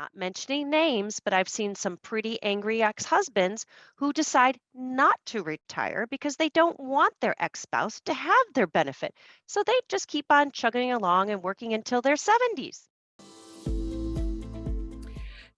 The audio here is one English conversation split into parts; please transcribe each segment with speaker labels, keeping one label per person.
Speaker 1: Not mentioning names, but I've seen some pretty angry ex-husbands who decide not to retire because they don't want their ex-spouse to have their benefit. So they just keep on chugging along and working until their 70s.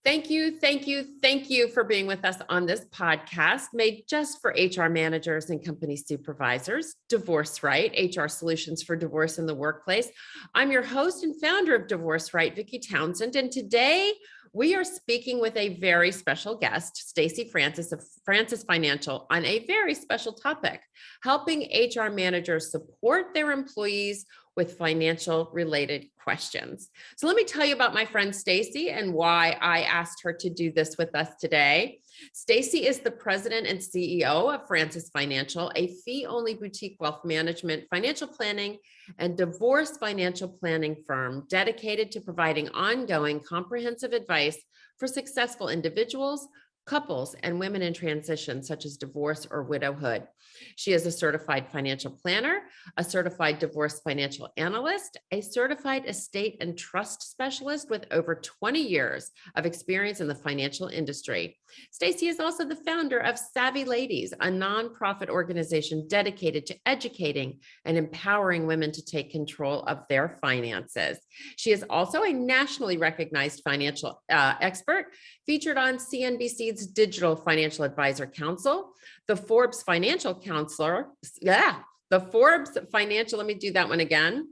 Speaker 2: Thank you for being with us on this podcast made just for HR managers and company supervisors. Divorce Right, HR solutions for divorce in the workplace. I'm your host and founder of Divorce Right, Vicki Townsend, and today we are speaking with a very special guest, Stacy Francis of Francis Financial, on a very special topic, helping HR managers support their employees with financial related questions. So let me tell you about my friend Stacy and why I asked her to do this with us today. Stacy is the president and CEO of Francis Financial, a fee-only boutique wealth management, financial planning, and divorce financial planning firm dedicated to providing ongoing comprehensive advice for successful individuals, couples, and women in transition, such as divorce or widowhood. She is a certified financial planner, a certified divorce financial analyst, a certified estate and trust specialist with over 20 years of experience in the financial industry. Stacy is also the founder of Savvy Ladies, a nonprofit organization dedicated to educating and empowering women to take control of their finances. She is also a nationally recognized financial expert, featured on CNBC's Digital Financial Advisor Council, the Forbes Financial Counselor, the Forbes Financial, let me do that one again.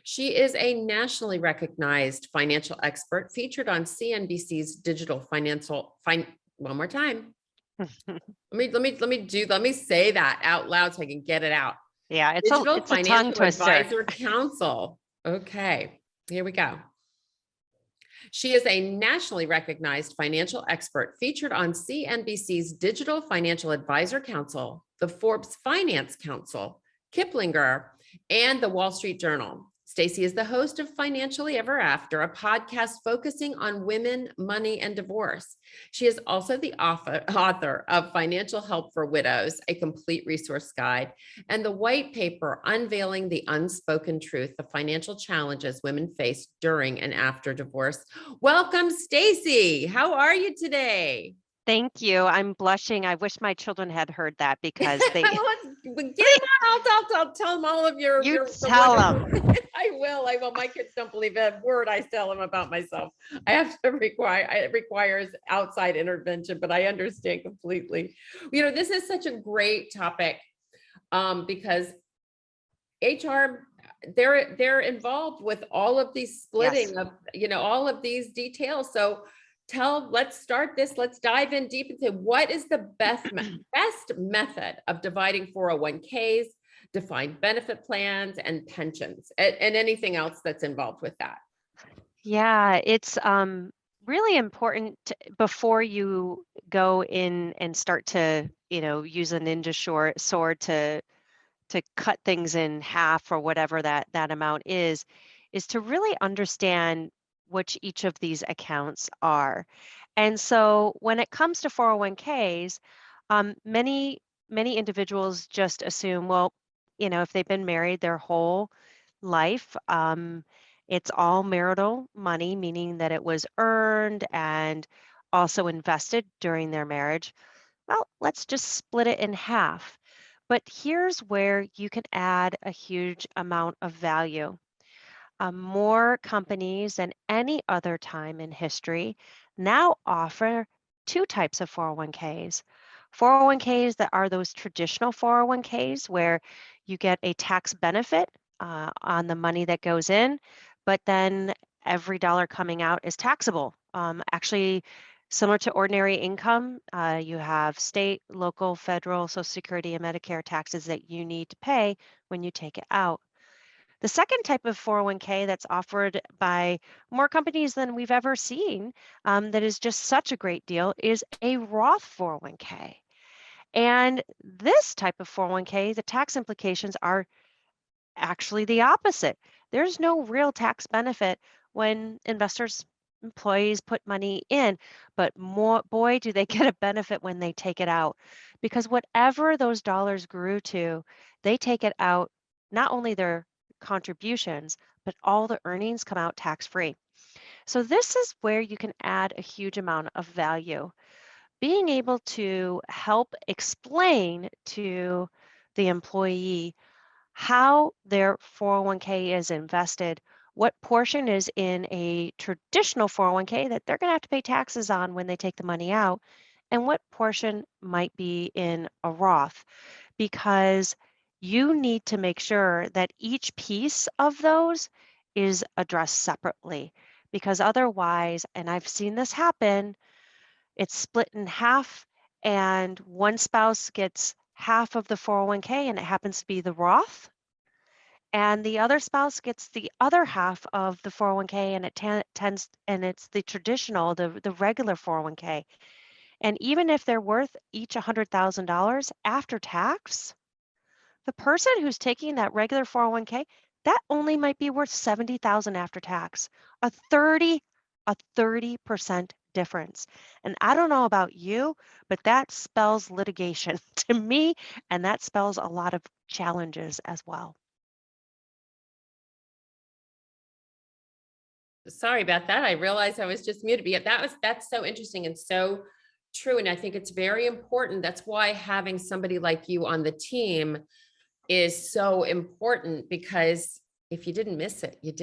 Speaker 2: She is a nationally recognized financial expert featured on CNBC's Digital Financial, one more time. Let me say that out loud so I can get it out.
Speaker 1: Yeah, it's
Speaker 2: Digital
Speaker 1: a tongue
Speaker 2: Financial
Speaker 1: twister.
Speaker 2: Advisor Council. Okay, here we go. She is a nationally recognized financial expert featured on CNBC's Digital Financial Advisor Council, the Forbes Finance Council, Kiplinger, and the Wall Street Journal. Stacy is the host of Financially Ever After, a podcast focusing on women, money, and divorce. She is also the author of Financial Help for Widows, a complete resource guide, and the white paper Unveiling the Unspoken Truth, the financial challenges women face during and after divorce. Welcome, Stacy. How are you today?
Speaker 1: Thank you. I'm blushing. I wish my children had heard that because they.
Speaker 2: I'll tell them all of your.
Speaker 1: You tell them.
Speaker 2: I will. My kids don't believe a word I tell them about myself. It requires outside intervention, but I understand completely. This is such a great topic because HR, they're involved with all of these splitting
Speaker 1: Yes.
Speaker 2: of, all of these details. So let's start this. Let's dive in deep and say, what is the best method of dividing 401ks, defined benefit plans, and pensions, and anything else that's involved with that?
Speaker 1: Yeah, it's really important before you go in and start to, use a ninja sword to cut things in half or whatever that amount is to really understand which each of these accounts are. And so when it comes to 401ks, many individuals just assume, well, if they've been married their whole life, it's all marital money, meaning that it was earned and also invested during their marriage. Well, let's just split it in half. But here's where you can add a huge amount of value. More companies than any other time in history now offer two types of 401ks. 401ks that are those traditional 401ks where you get a tax benefit on the money that goes in, but then every dollar coming out is taxable. Actually, similar to ordinary income, you have state, local, federal, Social Security, and Medicare taxes that you need to pay when you take it out. The second type of 401k that's offered by more companies than we've ever seen, that is just such a great deal, is a Roth 401k. And this type of 401k, the tax implications are actually the opposite. There's no real tax benefit when employees put money in, but boy, do they get a benefit when they take it out. Because whatever those dollars grew to, they take it out, not only their contributions, but all the earnings come out tax-free. So this is where you can add a huge amount of value. Being able to help explain to the employee how their 401k is invested, what portion is in a traditional 401k that they're going to have to pay taxes on when they take the money out, and what portion might be in a Roth, because you need to make sure that each piece of those is addressed separately. Because otherwise, and I've seen this happen, it's split in half, and one spouse gets half of the 401k, and it happens to be the Roth, and the other spouse gets the other half of the 401k, and tends, and it's the traditional, the regular 401k. And even if they're worth each $100,000 after tax, the person who's taking that regular 401k, that only might be worth 70,000 after tax. A 30 a 30% difference. And I don't know about you, but that spells litigation to me, and that spells a lot of challenges as well.
Speaker 2: Sorry about that. I realized I was just muted. But yeah, that's so interesting and so true. And I think it's very important. That's why having somebody like you on the team is so important, because if you didn't miss it, you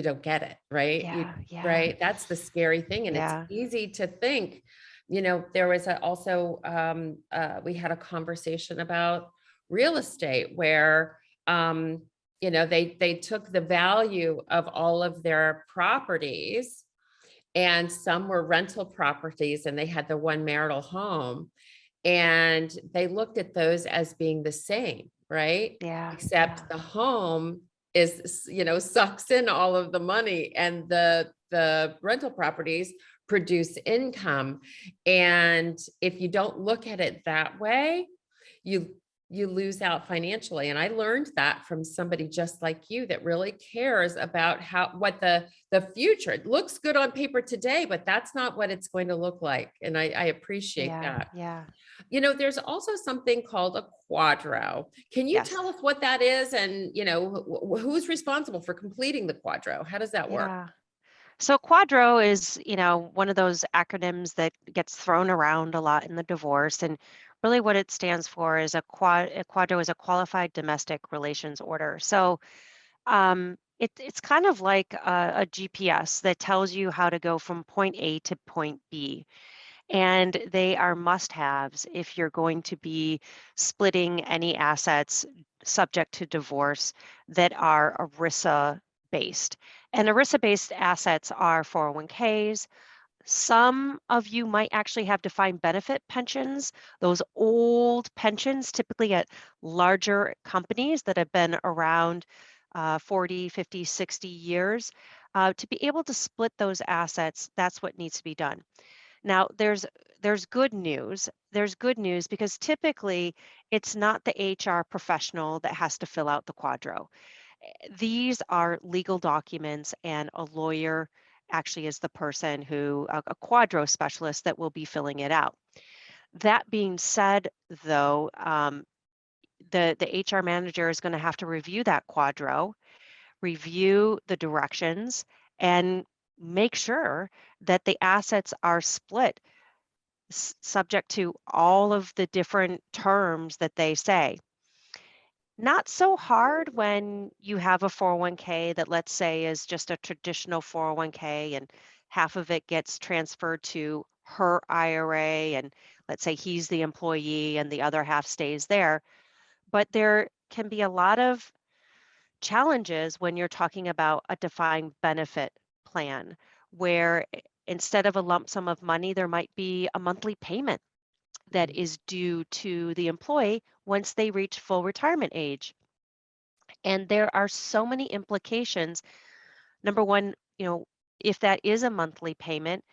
Speaker 2: don't get it, right?
Speaker 1: Yeah, yeah,
Speaker 2: Right. That's the scary thing. And it's
Speaker 1: yeah,
Speaker 2: easy to think, there was also we had a conversation about real estate where they took the value of all of their properties, and some were rental properties, and they had the one marital home, and they looked at those as being the same, right?
Speaker 1: yeah,
Speaker 2: Except
Speaker 1: yeah,
Speaker 2: the home sucks in all of the money, and the rental properties produce income. And if you don't look at it that way, you you lose out financially. And I learned that from somebody just like you that really cares about what the future. It looks good on paper today, but that's not what it's going to look like. And I appreciate
Speaker 1: yeah,
Speaker 2: that.
Speaker 1: yeah.
Speaker 2: There's also something called a quadro. Can you
Speaker 1: Yes.
Speaker 2: tell us what that is, and who's responsible for completing the quadro? How does that work?
Speaker 1: Yeah. So Quadro is, one of those acronyms that gets thrown around a lot in the divorce. And really what it stands for is a Quadro is a qualified domestic relations order. So it's kind of like a GPS that tells you how to go from point A to point B. And they are must-haves if you're going to be splitting any assets subject to divorce that are ERISA based. And ERISA based assets are 401ks. Some of you might actually have defined benefit pensions, those old pensions, typically at larger companies that have been around 40, 50, 60 years. To be able to split those assets, that's what needs to be done. Now, there's good news. There's good news because typically it's not the HR professional that has to fill out the quadro. These are legal documents, and a lawyer actually is the person who, a quadro specialist that will be filling it out. That being said, though, the HR manager is going to have to review that quadro, review the directions, and make sure that the assets are split subject to all of the different terms that they say. Not so hard when you have a 401k that, let's say, is just a traditional 401k, and half of it gets transferred to her IRA, and let's say he's the employee and the other half stays there. But there can be a lot of challenges when you're talking about a defined benefit plan where instead of a lump sum of money, there might be a monthly payment that
Speaker 2: Mhm.
Speaker 1: is due to the employee once they reach full retirement age. And there are so many implications. Number one, if that is a monthly payment,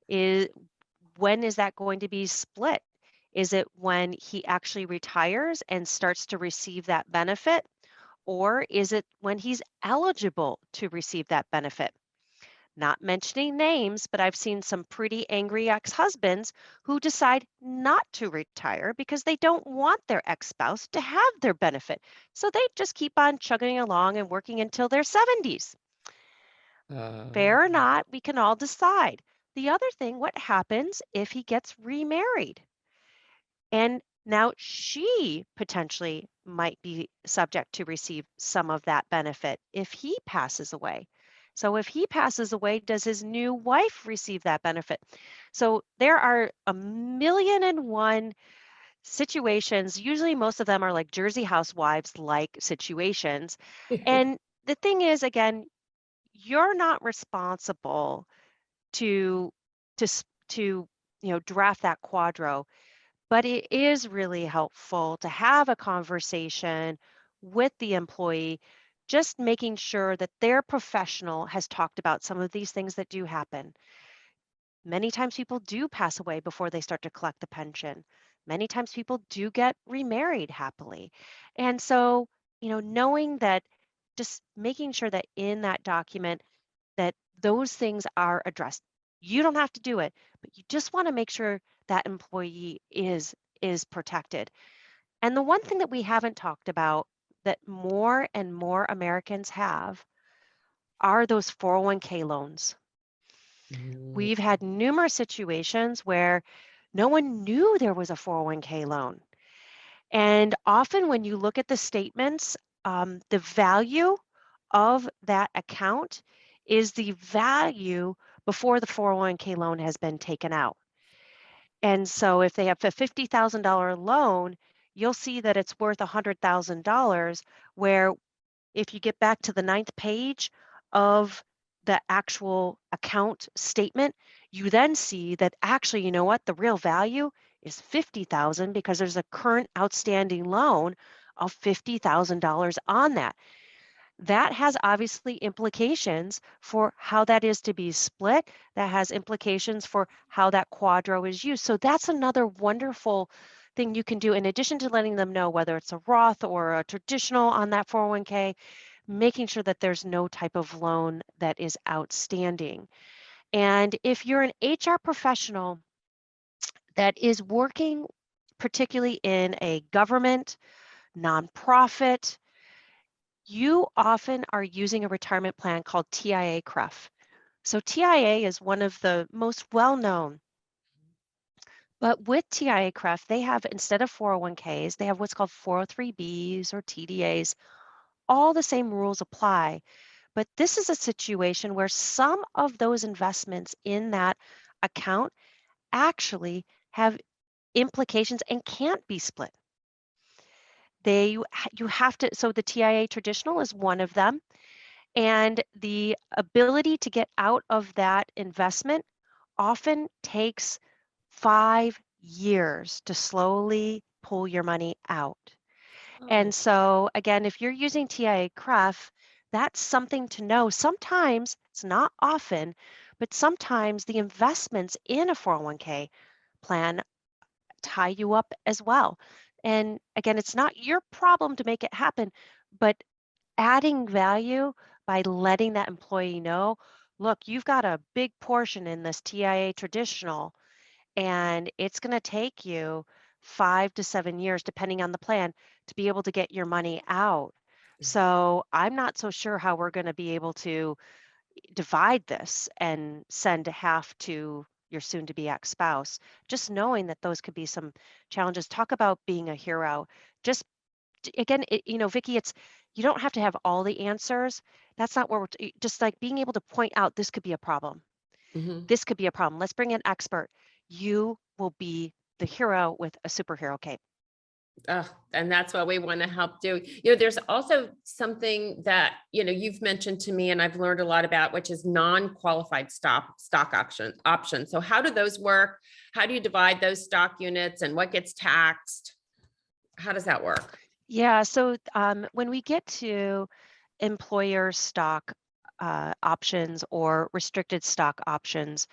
Speaker 1: is when is that going to be split? Is it when he actually retires and starts to receive that benefit? Or is it when he's eligible to receive that benefit? Not mentioning names, but I've seen some pretty angry ex husbands who decide not to retire because they don't want their ex spouse to have their benefit. So they just keep on chugging along and working until their 70s.
Speaker 2: Uh,
Speaker 1: Fair or not, we can all decide. The other thing, what happens if he gets remarried? And now she potentially might be subject to receive some of that benefit if he passes away. So if he passes away, does his new wife receive that benefit? So there are a million and one situations. Usually most of them are like Jersey housewives like situations. And the thing is, again, you're not responsible to to draft that quadro, but it is really helpful to have a conversation with the employee, just making sure that their professional has talked about some of these things that do happen. Many times people do pass away before they start to collect the pension. Many times people do get remarried happily. And so, knowing that, just making sure that in that document that those things are addressed. You don't have to do it, but you just want to make sure that employee is protected. And the one thing that we haven't talked about that more and more Americans have are those 401k loans.
Speaker 2: mm,
Speaker 1: We've had numerous situations where no one knew there was a 401k loan. And often when you look at the statements, the value of that account is the value before the 401k loan has been taken out. And so if they have a $50,000 loan, you'll see that it's worth $100,000, where if you get back to the ninth page of the actual account statement, you then see that actually, you know what, the real value is 50,000 because there's a current outstanding loan of $50,000 on that. That has obviously implications for how that is to be split. That has implications for how that quadro is used. So that's another wonderful thing you can do in addition to letting them know whether it's a Roth or a traditional on that 401k, making sure that there's no type of loan that is outstanding. And if you're an HR professional that is working particularly in a government, nonprofit, you often are using a retirement plan called TIA CREF. So TIA is one of the most well-known, but with TIA CREF, they have, instead of 401ks, they have what's called 403bs or TDAs. All the same rules apply. But this is a situation where some of those investments in that account actually have implications and can't be split. You have to, so the TIA traditional is one of them. And the ability to get out of that investment often takes 5 years to slowly pull your money out.
Speaker 2: oh,
Speaker 1: And so, again, if you're using TIA CREF, that's something to know. Sometimes, it's not often, but sometimes the investments in a 401k plan tie you up as well. And again, it's not your problem to make it happen, but adding value by letting that employee know, look, you've got a big portion in this TIA traditional, and it's going to take you 5 to 7 years, depending on the plan, to be able to get your money out. So I'm not so sure how we're going to be able to divide this and send half to your soon to be ex spouse. Just knowing that those could be some challenges. Talk about being a hero. Just again, Vicky, it's, you don't have to have all the answers. That's not where just like being able to point out this could be a problem.
Speaker 2: mhm.
Speaker 1: This could be a problem. Let's bring an expert. You will be the hero with a superhero cape.
Speaker 2: And that's what we want to help do. There's also something that, you've mentioned to me and I've learned a lot about, which is non-qualified stock options. So how do those work? How do you divide those stock units and what gets taxed? How does that work?
Speaker 1: Yeah. So when we get to employer stock options or restricted stock options,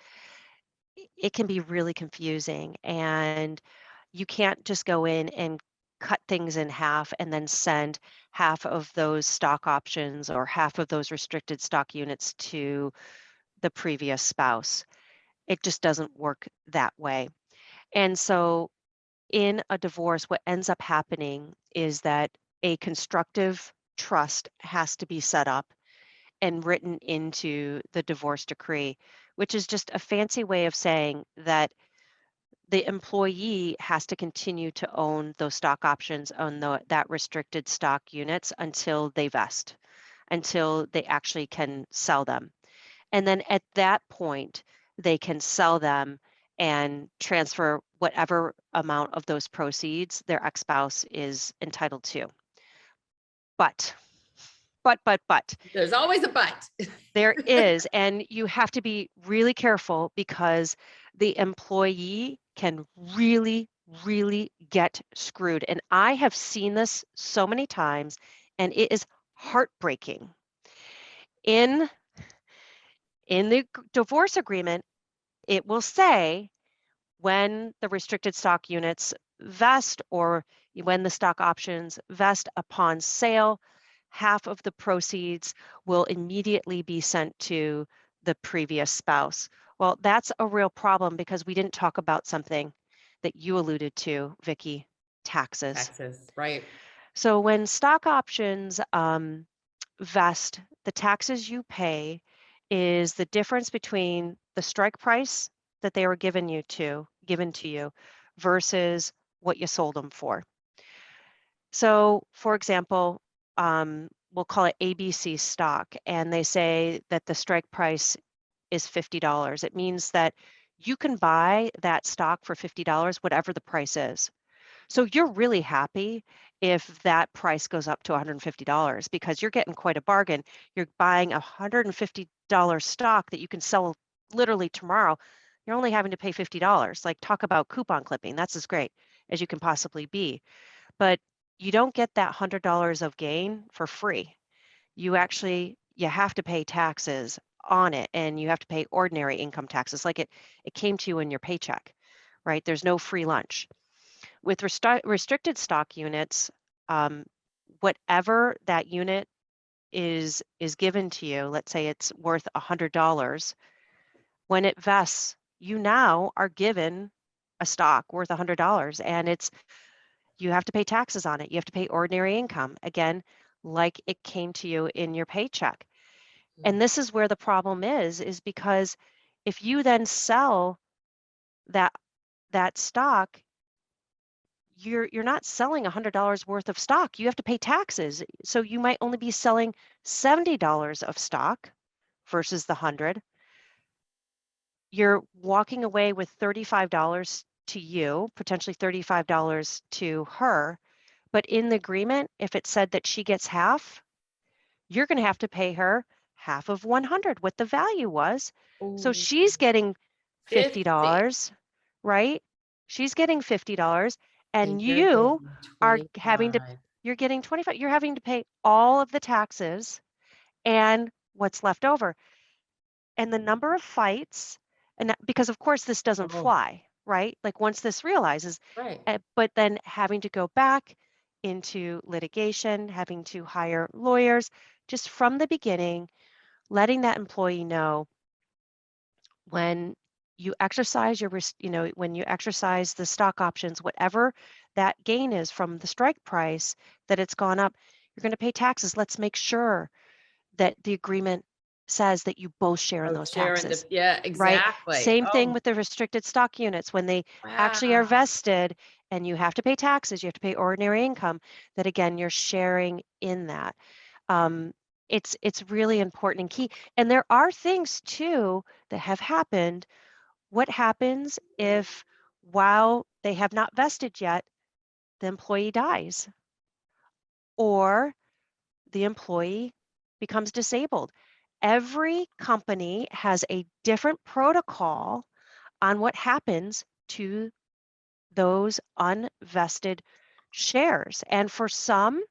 Speaker 1: it can be really confusing. And you can't just go in and cut things in half and then send half of those stock options or half of those restricted stock units to the previous spouse. It just doesn't work that way. And so in a divorce, what ends up happening is that a constructive trust has to be set up. and written into the divorce decree, which is just a fancy way of saying that the employee has to continue to own those stock options on that restricted stock units until they vest, until they actually can sell them. And then at that point, they can sell them and transfer whatever amount of those proceeds their ex-spouse is entitled to. But, but,
Speaker 2: There's always a but.
Speaker 1: there is, and you have to be really careful because the employee can really, really get screwed. And I have seen this so many times, and it is heartbreaking. In the divorce agreement, it will say when the restricted stock units vest or when the stock options vest upon sale, half of the proceeds will immediately be sent to the previous spouse. Well, that's a real problem because we didn't talk about something that you alluded to, Vicki, taxes.
Speaker 2: Taxes, right.
Speaker 1: So when stock options vest, the taxes you pay is the difference between the strike price that they were given to you versus what you sold them for. So, for example, we'll call it ABC stock, and they say that the strike price is $50. It means that you can buy that stock for $50, whatever the price is. So you're really happy if that price goes up to $150 because you're getting quite a bargain. You're buying a $150 stock that you can sell literally tomorrow. You're only having to pay $50. Like, talk about coupon clipping. That's as great as you can possibly be. But you don't get that $100 of gain for free. You have to pay taxes on it, and you have to pay ordinary income taxes like it came to you in your paycheck, right? There's no free lunch. With restricted stock units, um, whatever that unit is given to you, let's say it's worth $100, when it vests, you now are given a stock worth $100, and you have to pay taxes on it. You have to pay ordinary income, again, like it came to you in your paycheck. And this is where the problem is because if you then sell that stock, you're not selling $100 worth of stock. You have to pay taxes. So you might only be selling $70 of stock versus the 100. You're walking away with $35 to you, potentially $35 to her. But in the agreement, if it said that she gets half, you're going to have to pay her half of 100, what the value was. So
Speaker 2: Ooh,
Speaker 1: she's getting
Speaker 2: 50.
Speaker 1: $50, right? She's getting $50, and
Speaker 2: And you're getting
Speaker 1: are having to
Speaker 2: 25.
Speaker 1: you're getting 25. You're having to pay all of the taxes and what's left over. And the number of fights, because of course this doesn't
Speaker 2: Oh,
Speaker 1: fly, right? Like, once this realizes,
Speaker 2: right.
Speaker 1: but then having to go back into litigation, having to hire lawyers, just from the beginning, letting that employee know when you exercise when you exercise the stock options, whatever that gain is from the strike price, that it's gone up, you're going to pay taxes. Let's make sure that the agreement says that you both share in
Speaker 2: Oh,
Speaker 1: those
Speaker 2: sharing
Speaker 1: taxes,
Speaker 2: yeah,
Speaker 1: right?
Speaker 2: exactly.
Speaker 1: Same thing
Speaker 2: Oh,
Speaker 1: with the restricted stock units. When they actually are
Speaker 2: wow.
Speaker 1: vested and you have to pay taxes, you have to pay ordinary income, that again, you're sharing in that. Um, it's really important and key. And there are things too that have happened. What happens if, while they have not vested yet, the employee dies or the employee becomes disabled? Every company has a different protocol on what happens to those unvested shares. And for some,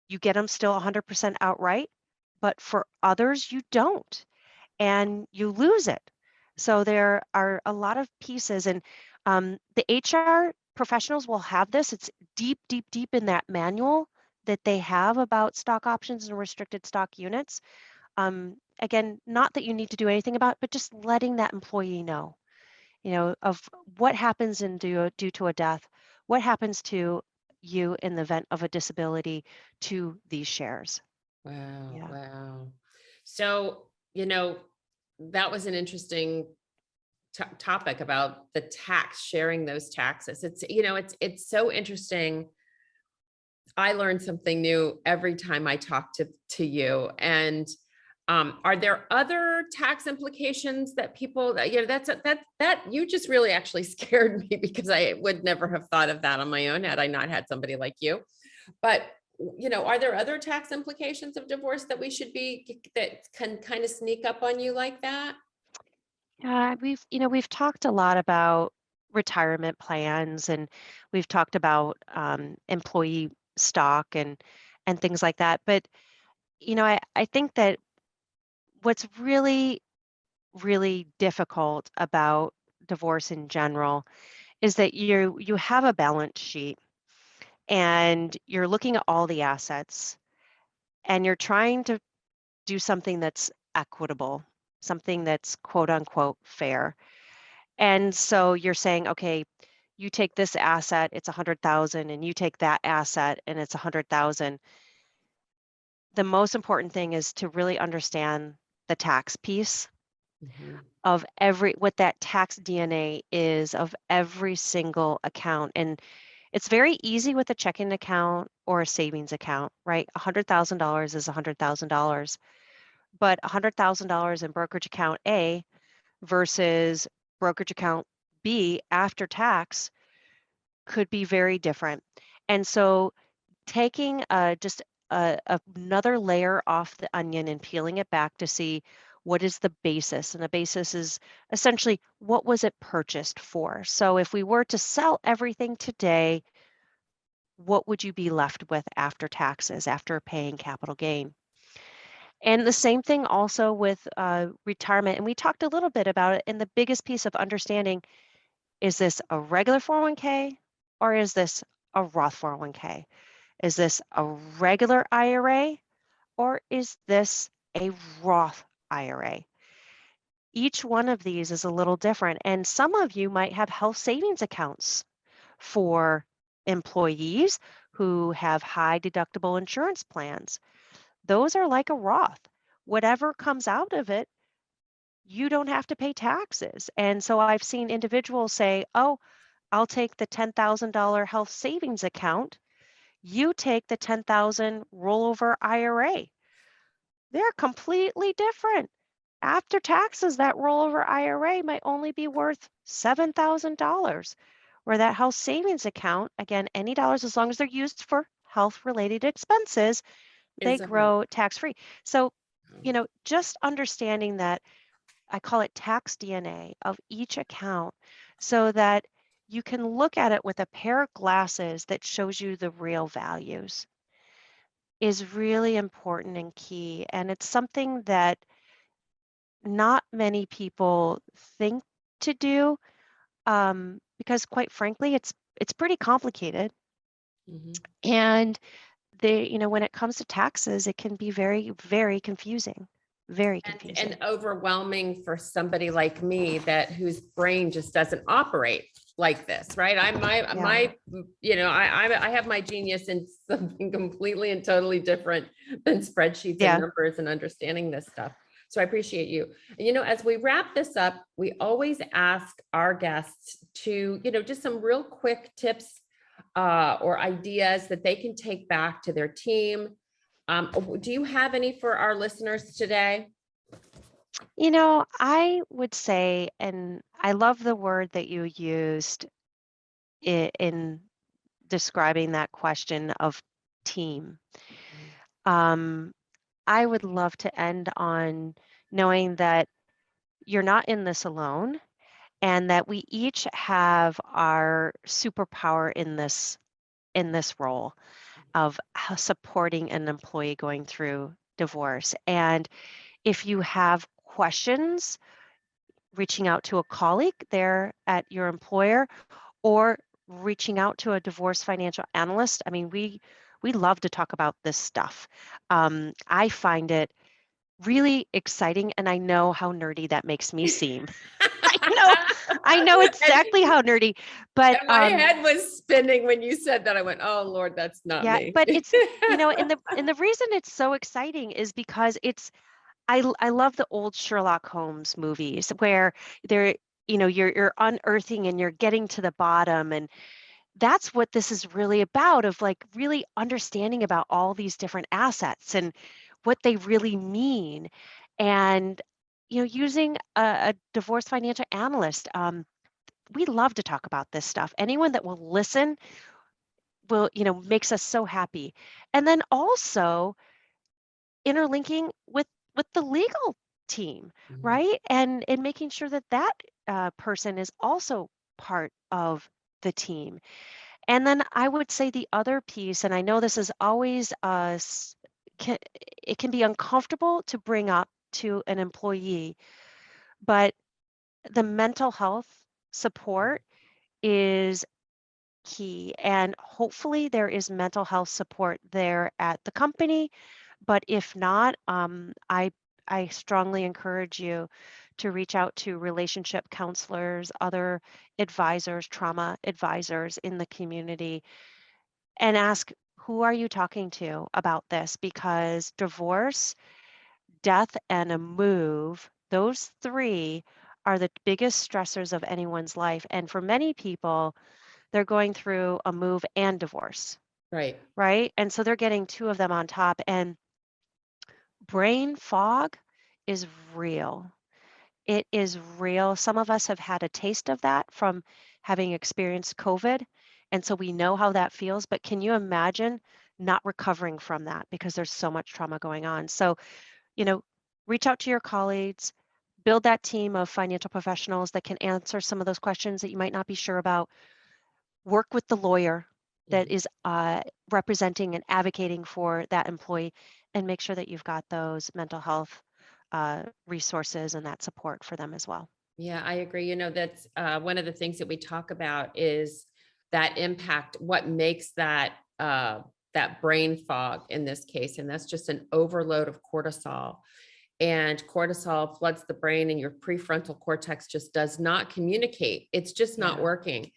Speaker 1: you get them still 100% outright, but for others, you don't, and you lose it. So there are a lot of pieces, and the HR professionals will have this. It's deep, deep, deep in that manual that they have about stock options and restricted stock units. Again, not that you need to do anything about it, but just letting that employee know, of what happens due to a death, what happens to you in the event of a disability to these shares.
Speaker 2: Wow.
Speaker 1: Yeah.
Speaker 2: Wow. So, that was an interesting topic about the tax, sharing those taxes. It's so interesting. I learn something new every time I talk to you. And are there other tax implications that people that that you just really actually scared me, because I would never have thought of that on my own had I not had somebody like you. But are there other tax implications of divorce that we should be that can kind of sneak up on you like that?
Speaker 1: Yeah, we've talked a lot about retirement plans, and we've talked about employee stock and things like that. But I think that what's really, really difficult about divorce in general is that you have a balance sheet and you're looking at all the assets and you're trying to do something that's equitable, something that's quote unquote fair. And so you're saying, okay, you take this asset, it's 100,000, and you take that asset and it's 100,000. The most important thing is to really understand the tax piece
Speaker 2: Mhm.
Speaker 1: of every what that tax DNA is of every single account. And it's very easy with a checking account or a savings account, right? $100,000 is $100,000, but $100,000 in brokerage account A versus brokerage account B after tax could be very different. And so taking just another layer off the onion and peeling it back to see what is the basis. And the basis is essentially what was it purchased for? So if we were to sell everything today, what would you be left with after taxes, after paying capital gain? And the same thing also with retirement. And we talked a little bit about it. And the biggest piece of understanding, is this a regular 401k or is this a Roth 401k? Is this a regular IRA or is this a Roth IRA? Each one of these is a little different. And some of you might have health savings accounts for employees who have high deductible insurance plans. Those are like a Roth. Whatever comes out of it, you don't have to pay taxes. And so I've seen individuals say, oh, I'll take the $10,000 health savings account. You take the 10,000 rollover IRA. They're completely different. After taxes, that rollover IRA might only be worth $7,000, where that health savings account, again, any dollars, as long as they're used for health related expenses, they
Speaker 2: Is a
Speaker 1: grow tax free. So, just understanding that, I call it tax DNA of each account so that you can look at it with a pair of glasses that shows you the real values is really important and key. And it's something that not many people think to do, because quite frankly, it's pretty complicated.
Speaker 2: Mhm.
Speaker 1: And when it comes to taxes, it can be very, very confusing, very
Speaker 2: And
Speaker 1: confusing.
Speaker 2: overwhelming for somebody like me that whose brain just doesn't operate like this, right? I'm
Speaker 1: Yeah,
Speaker 2: I have my genius in something completely and totally different than spreadsheets and
Speaker 1: yeah.
Speaker 2: numbers and understanding this stuff. So I appreciate you. And, as we wrap this up, we always ask our guests to, just some real quick tips or ideas that they can take back to their team. Do you have any for our listeners today?
Speaker 1: I would say, and I love the word that you used in describing that question of team. Um, I would love to end on knowing that you're not in this alone and that we each have our superpower in this role of supporting an employee going through divorce. And if you have questions, reaching out to a colleague there at your employer or reaching out to a divorce financial analyst. I mean, we love to talk about this stuff. I find it really exciting, and I know how nerdy that makes me seem. I know
Speaker 2: And
Speaker 1: exactly how nerdy, but
Speaker 2: my head was spinning when you said that. I went, oh Lord, that's not
Speaker 1: yeah,
Speaker 2: me.
Speaker 1: but it's, and the reason it's so exciting is because I love the old Sherlock Holmes movies where they're, you're unearthing and you're getting to the bottom, and that's what this is really about, of like really understanding about all these different assets and what they really mean. And using a divorce financial analyst, we love to talk about this stuff. Anyone that will listen will, makes us so happy. And then also interlinking with the legal team,
Speaker 2: Mhm.
Speaker 1: right? And making sure that that person is also part of the team. And then I would say the other piece, and I know this is always can, it can be uncomfortable to bring up to an employee, but the mental health support is key. And hopefully there is mental health support there at the company. But if not, I strongly encourage you to reach out to relationship counselors, other advisors, trauma advisors in the community, and ask, who are you talking to about this? Because divorce, death, and a move, those three are the biggest stressors of anyone's life. And for many people, they're going through a move and divorce,
Speaker 2: Right.
Speaker 1: right? And so they're getting two of them on top. And brain fog is real. It is real. Some of us have had a taste of that from having experienced COVID. And so we know how that feels. But can you imagine not recovering from that because there's so much trauma going on? So, you know, reach out to your colleagues, build that team of financial professionals that can answer some of those questions that you might not be sure about. Work with the lawyer that
Speaker 2: Mhm.
Speaker 1: is representing and advocating for that employee, and make sure that you've got those mental health resources and that support for them as well.
Speaker 2: Yeah, I agree. That's one of the things that we talk about is that impact, what makes that brain fog in this case. And that's just an overload of cortisol. And cortisol floods the brain, and your prefrontal cortex just does not communicate. It's just not
Speaker 1: Yeah.
Speaker 2: working.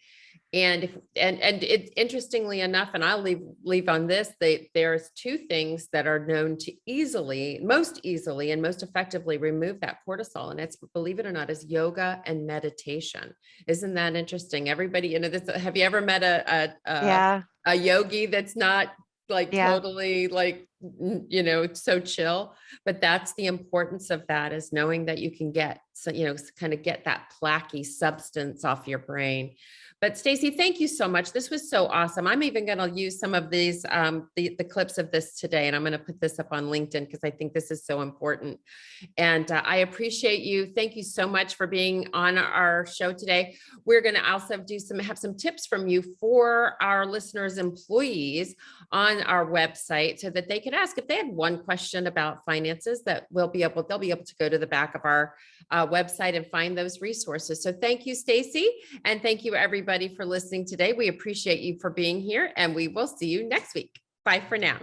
Speaker 2: And it's interestingly enough, and I'll leave on this, there's two things that are known to most easily and most effectively remove that cortisol. And it's, believe it or not, is yoga and meditation. Isn't that interesting? Everybody, this, have you ever met
Speaker 1: Yeah.
Speaker 2: a yogi that's not like
Speaker 1: Yeah.
Speaker 2: totally like, so chill? But that's the importance of that, is knowing that you can get, so, kind of get that plaquey substance off your brain. But Stacy, thank you so much. This was so awesome. I'm even going to use some of these, the clips of this today, and I'm going to put this up on LinkedIn because I think this is so important. And I appreciate you. Thank you so much for being on our show today. We're going to also have some tips from you for our listeners, employees on our website, so that they could ask if they had one question about finances, that they'll be able to go to the back of our website and find those resources. So thank you, Stacy. And thank you everybody for listening today. We appreciate you for being here, and we will see you next week. Bye for now.